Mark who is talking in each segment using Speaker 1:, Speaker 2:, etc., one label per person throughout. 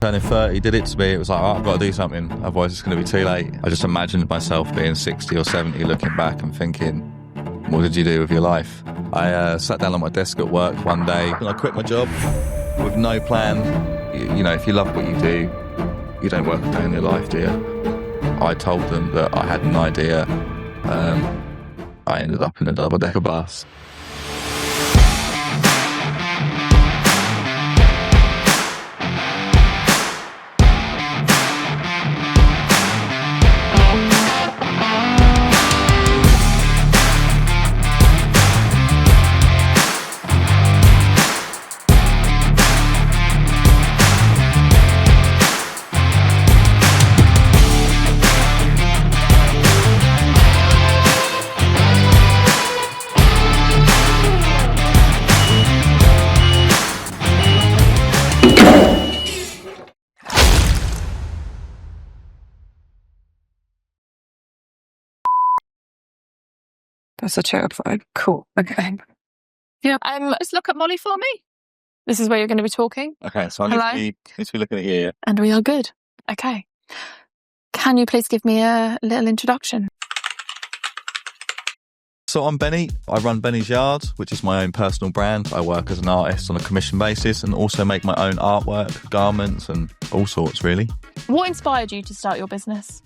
Speaker 1: Turning 30 did it to me. It was like, oh, I've got to do something, otherwise it's going to be too late. I just imagined myself being 60 or 70 looking back and thinking, what did you do with your life? I sat down on my desk at work one day and I quit my job with no plan. You know, if you love what you do, you don't work a day in your life, do you? I told them that I had an idea. I ended up in a double-decker bus.
Speaker 2: That's a terrified. Cool. Okay.
Speaker 3: Yeah. Let's look at Molly for me. This is where you're going to be talking.
Speaker 1: Okay, so I need to be looking at you.
Speaker 3: And we are good. Okay. Can you please give me a little introduction?
Speaker 1: So I'm Benny. I run Benny's Yard, which is my own personal brand. I work as an artist on a commission basis and also make my own artwork, garments and all sorts, really.
Speaker 3: What inspired you to start your business?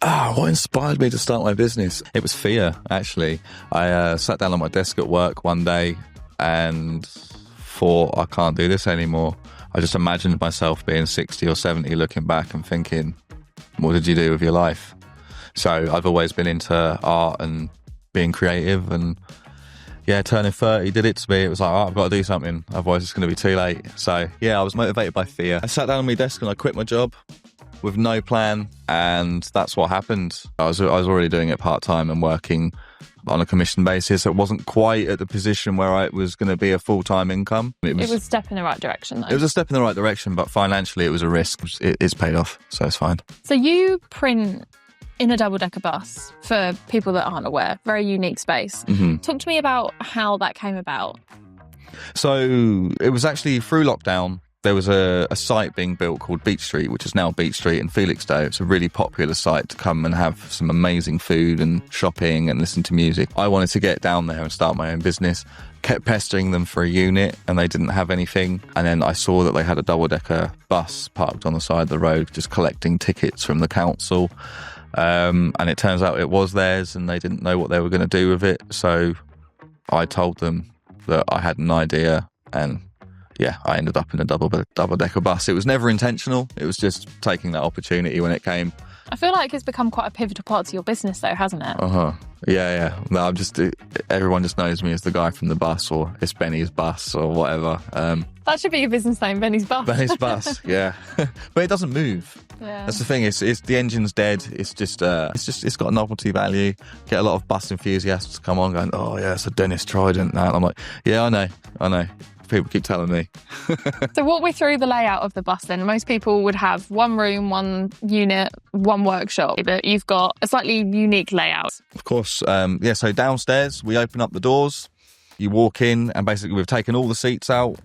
Speaker 1: What inspired me to start my business? It was fear, actually. I sat down on my desk at work one day and thought, I can't do this anymore. I just imagined myself being 60 or 70 looking back and thinking, what did you do with your life? So I've always been into art and being creative, and yeah, turning 30 did it to me. It was like, oh, I've got to do something, otherwise it's going to be too late. So yeah, I was motivated by fear. I sat down on my desk and I quit my job with no plan, and that's what happened. I was already doing it part-time and working on a commission basis. It wasn't quite at the position where it was going to be a full-time income. It was
Speaker 3: a step in the right direction, though.
Speaker 1: It was a step in the right direction, but financially it was a risk. It's paid off, so it's fine.
Speaker 3: So you print in a double-decker bus, for people that aren't aware, very unique space.
Speaker 1: Mm-hmm.
Speaker 3: Talk to me about how that came about.
Speaker 1: So it was actually through lockdown. There was a site being built called Beach Street, which is now Beach Street in Felixstowe. It's a really popular site to come and have some amazing food and shopping and listen to music. I wanted to get down there and start my own business. Kept pestering them for a unit and they didn't have anything. And then I saw that they had a double-decker bus parked on the side of the road, just collecting tickets from the council. And it turns out it was theirs and they didn't know what they were going to do with it. So I told them that I had an idea, and yeah, I ended up in a double-decker bus. It was never intentional. It was just taking that opportunity when it came.
Speaker 3: I feel like it's become quite a pivotal part to your business, though, hasn't it?
Speaker 1: Yeah. No, everyone just knows me as the guy from the bus, or it's Benny's bus or whatever.
Speaker 3: That should be your business name, Benny's bus.
Speaker 1: Benny's bus, yeah. But it doesn't move.
Speaker 3: Yeah.
Speaker 1: That's the thing. It's the engine's dead. It's got a novelty value. Get a lot of bus enthusiasts come on going, oh yeah, it's a Dennis Trident now. And I'm like, yeah, I know. People keep telling me.
Speaker 3: So walk me through the layout of the bus then. Most people would have one room, one unit, one workshop, but you've got a slightly unique layout.
Speaker 1: Of course, so downstairs we open up the doors, you walk in, and basically we've taken all the seats out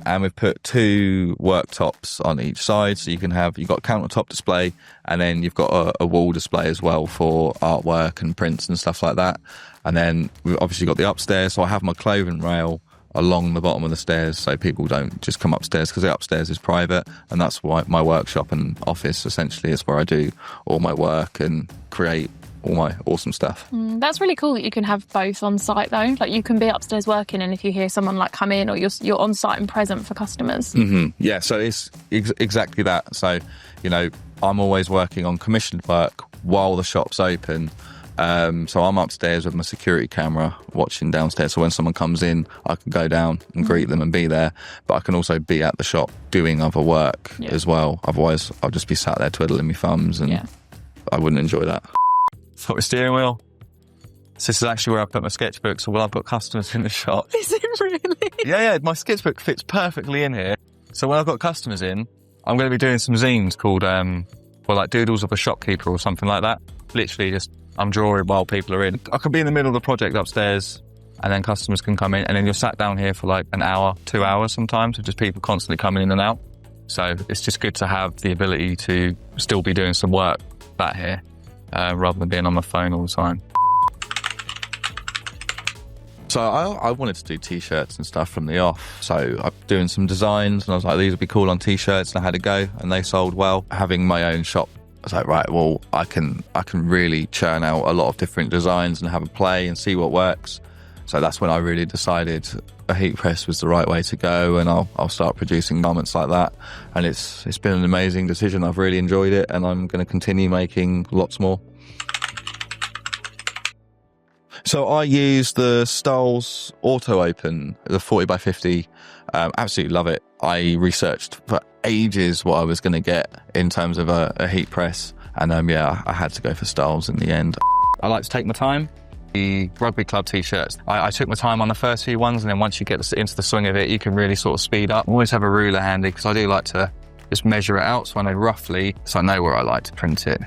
Speaker 1: and we've put 2 worktops on each side, so you've got countertop display, and then you've got a wall display as well for artwork and prints and stuff like that. And then we've obviously got the upstairs, so I have my clothing rail along the bottom of the stairs so people don't just come upstairs, because the upstairs is private, and that's why my workshop and office essentially is where I do all my work and create all my awesome stuff.
Speaker 3: That's really cool that you can have both on site though. Like you can be upstairs working, and if you hear someone like come in, or you're on site and present for customers.
Speaker 1: Mm-hmm. Yeah, so it's exactly that. So, I'm always working on commissioned work while the shop's open. So I'm upstairs with my security camera watching downstairs, so when someone comes in I can go down and greet them and be there, but I can also be at the shop doing other work as well. Otherwise I'll just be sat there twiddling my thumbs, and I wouldn't enjoy that. Got my steering wheel. So this is actually where I put my sketchbook, so when I've got customers in the shop.
Speaker 3: Is it really?
Speaker 1: Yeah, my sketchbook fits perfectly in here. So when I've got customers in, I'm going to be doing some zines called like Doodles of a Shopkeeper or something like that. Literally just I'm drawing while people are in. I could be in the middle of the project upstairs, and then customers can come in, and then you're sat down here for like an hour, 2 hours sometimes, with just people constantly coming in and out. So it's just good to have the ability to still be doing some work back here rather than being on my phone all the time. So I wanted to do T-shirts and stuff from the off. So I'm doing some designs and I was like, these would be cool on T-shirts, and I had a go and they sold well. Having my own shop, I was like, right, well, I can really churn out a lot of different designs and have a play and see what works. So that's when I really decided a heat press was the right way to go, and I'll start producing garments like that. And it's been an amazing decision. I've really enjoyed it, and I'm going to continue making lots more. So I use the Styles Auto Open, the 40x50. Absolutely love it. I researched for ages what I was going to get in terms of a heat press, and yeah, I had to go for Styles in the end. I like to take my time. The rugby club T-shirts, I took my time on the first few ones, and then once you get into the swing of it, you can really sort of speed up. I always have a ruler handy because I do like to just measure it out so I know roughly, so I know where I like to print it.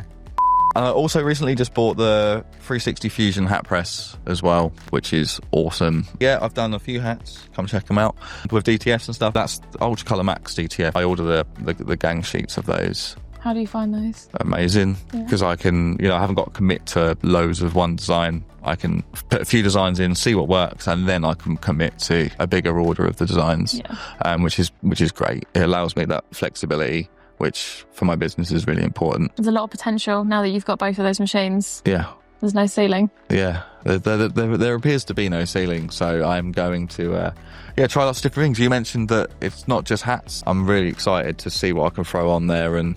Speaker 1: I also recently just bought the 360 Fusion hat press as well, which is awesome. Yeah, I've done a few hats. Come check them out. With DTFs and stuff, that's Ultra Colour Max DTF. I order the gang sheets of those.
Speaker 3: How do you find those?
Speaker 1: Amazing, because I can, I haven't got to commit to loads of one design. I can put a few designs in, see what works, and then I can commit to a bigger order of the designs, which is great. It allows me that flexibility, which for my business is really important.
Speaker 3: There's a lot of potential now that you've got both of those machines.
Speaker 1: Yeah.
Speaker 3: There's no ceiling.
Speaker 1: Yeah, there appears to be no ceiling, so I'm going to try lots of different things. You mentioned that it's not just hats. I'm really excited to see what I can throw on there and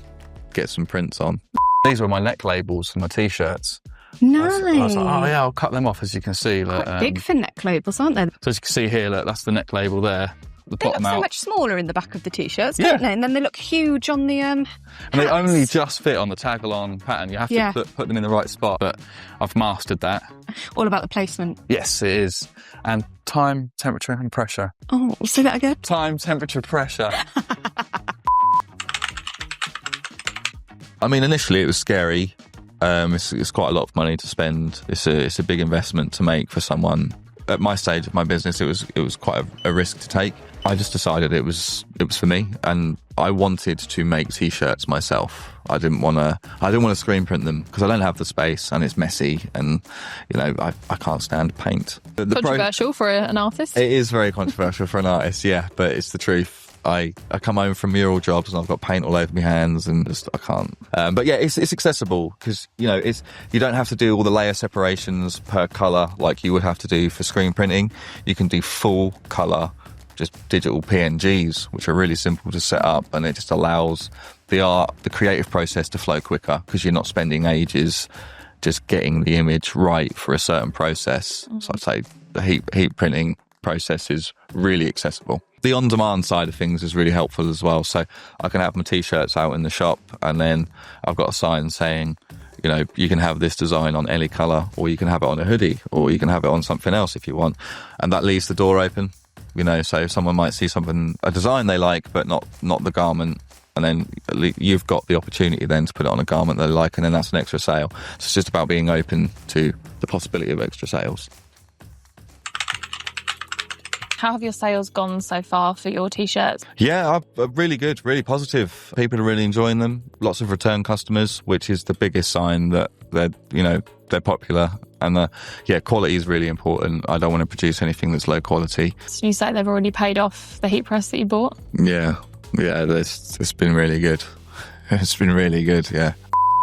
Speaker 1: get some prints on. These were my neck labels for my T-shirts.
Speaker 2: Nice.
Speaker 1: I was like, oh yeah, I'll cut them off, as you can see.
Speaker 2: Quite big for neck labels, aren't they?
Speaker 1: So as you can see here, look, that's the neck label there.
Speaker 2: They look so much smaller in the back of the T-shirts, don't they? And then they look huge on the And
Speaker 1: they only just fit on the tag-along pattern. You have to put them in the right spot, but I've mastered that.
Speaker 2: All about the placement.
Speaker 1: Yes, it is. And time, temperature and pressure.
Speaker 2: Oh, say that again.
Speaker 1: Time, temperature, pressure. I mean, initially it was scary. It's quite a lot of money to spend. It's a big investment to make for someone. At my stage of my business, it was quite a risk to take. I just decided it was for me, and I wanted to make T-shirts myself. I didn't want to screen print them because I don't have the space, and it's messy, and I can't stand paint.
Speaker 3: Controversial for an artist.
Speaker 1: It is very controversial for an artist, yeah, but it's the truth. I come home from mural jobs and I've got paint all over my hands and just I can't. But yeah, it's accessible because you don't have to do all the layer separations per colour like you would have to do for screen printing. You can do full colour, just digital PNGs, which are really simple to set up, and it just allows the creative process to flow quicker because you're not spending ages just getting the image right for a certain process. So I'd say the heat printing process is really accessible. The on-demand side of things is really helpful as well. So I can have my T-shirts out in the shop, and then I've got a sign saying, you can have this design on any colour, or you can have it on a hoodie, or you can have it on something else if you want. And that leaves the door open, so someone might see a design they like, but not the garment. And then you've got the opportunity then to put it on a garment they like, and then that's an extra sale. So it's just about being open to the possibility of extra sales.
Speaker 3: How have your sales gone so far for your T-shirts?
Speaker 1: Yeah, really good, really positive. People are really enjoying them. Lots of return customers, which is the biggest sign that they're popular. And quality is really important. I don't want to produce anything that's low quality.
Speaker 3: So you say they've already paid off the heat press that you bought?
Speaker 1: Yeah, it's been really good. It's been really good, yeah.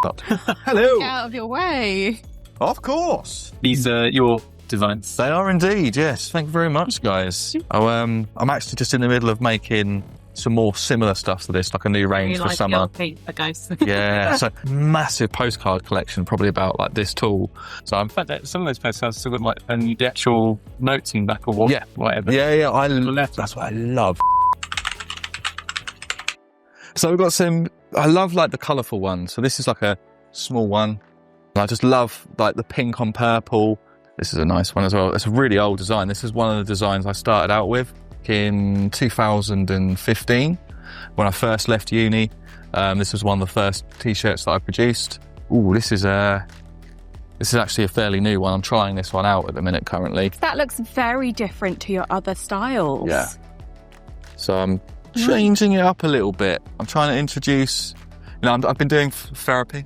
Speaker 4: Hello.
Speaker 2: Get out of your way.
Speaker 4: Of course.
Speaker 5: These are your designs.
Speaker 1: They are indeed, yes. Thank you very much, guys. I'm actually just in the middle of making some more similar stuff to this, like a new range for summer. Yeah, so massive postcard collection, probably about like this tall. So I'm
Speaker 5: some of those postcards still got like the actual notes in back or whatever.
Speaker 1: Yeah. That's what I love. So we've got some. I love like the colourful ones. So this is like a small one. I just love like the pink on purple. This is a nice one as well. It's a really old design. This is one of the designs I started out with in 2015 when I first left uni. This was one of the first T-shirts that I produced. Ooh, this is actually a fairly new one. I'm trying this one out at the minute currently.
Speaker 2: That looks very different to your other styles.
Speaker 1: Yeah. So I'm changing it up a little bit. I'm trying to introduce, I've been doing therapy,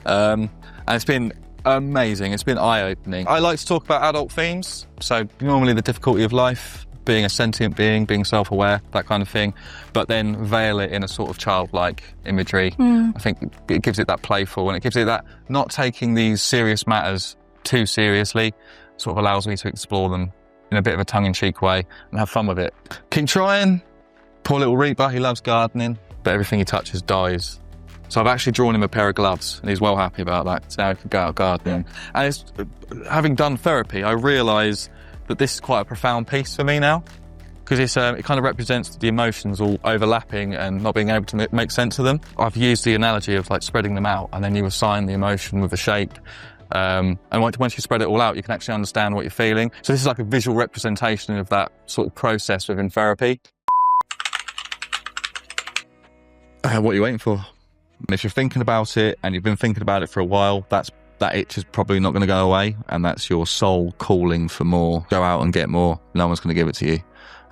Speaker 1: and it's been amazing. It's been eye-opening. I like to talk about adult themes, so normally the difficulty of life, being a sentient being, being self-aware, that kind of thing, but then veil it in a sort of childlike imagery. I think it gives it that playful, and it gives it that not taking these serious matters too seriously, sort of allows me to explore them in a bit of a tongue-in-cheek way and have fun with it. Keep trying. Poor little Reaper, he loves gardening, but everything he touches dies. So I've actually drawn him a pair of gloves, and he's well happy about that. So now he can go out gardening. And it's, having done therapy, I realise that this is quite a profound piece for me now, because it kind of represents the emotions all overlapping and not being able to make sense of them. I've used the analogy of like spreading them out, and then you assign the emotion with a shape. And once you spread it all out, you can actually understand what you're feeling. So this is like a visual representation of that sort of process within therapy. What are you waiting for? And if you're thinking about it, and you've been thinking about it for a while, that itch is probably not going to go away, and that's your soul calling for more. Go out and get more. No one's going to give it to you.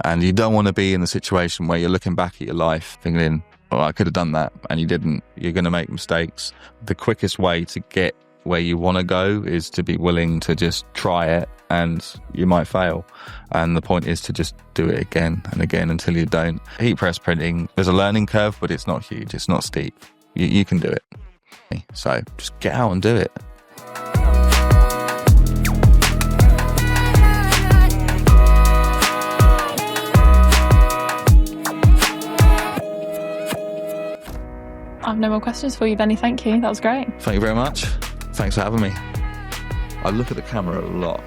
Speaker 1: And you don't want to be in the situation where you're looking back at your life thinking, oh, I could have done that, and you didn't. You're going to make mistakes. The quickest way to get where you want to go is to be willing to just try it, and you might fail. And the point is to just do it again and again until you don't. Heat press printing, there's a learning curve, but it's not huge, it's not steep. You can do it. So just get out and do it.
Speaker 3: I have no more questions for you, Benny. Thank you. That was great.
Speaker 1: Thank you very much. Thanks for having me. I look at the camera a lot.